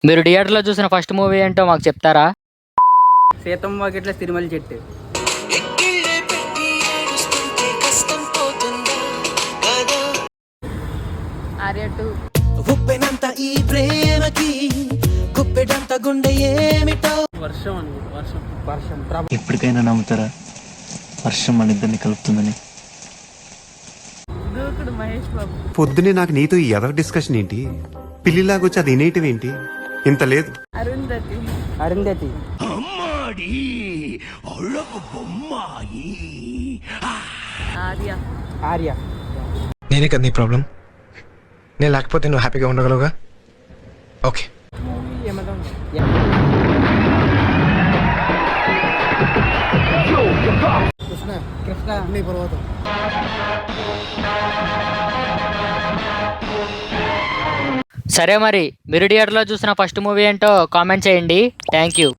మీరు థియేటర్లో చూసిన ఫస్ట్ మూవీ ఏంటో మాకు చెప్తారా? సీతమ్మ వాకిట్ల సిరిమల్లి చెట్టు. ఆర్య 2. ఉప్పెనంత ఈ ప్రేమకి గుప్పెడంత గుండె ఏమిటో. వర్షం అండి, వర్షం వర్షం. ఎప్పటికైనా నమ్ముతారా వర్షం మన ఇద్దరిని కలుపుతుందని? దూకుడు మహేష్ బాబు. పొద్దునే నాకు నీతో ఈ ఎదవ డిస్కషన్ ఏంటి? పిల్లిలాగొచ్చి అది వినేయటం ఏంటి? ఇంత లేదు. అరుంధతి. అరుంధతి. ఆర్య. ఆర్య. నేనే కదా నీ ప్రాబ్లం. నేను లేకపోతే నువ్వు హ్యాపీగా ఉండగలవుగా? ఓకే. కృష్ణ కృష్ణ నీ పర్వతం. సరే మరి మీరు థియేటర్లో చూసిన ఫస్ట్ మూవీ ఏంటో కామెంట్ చేయండి. Thank you.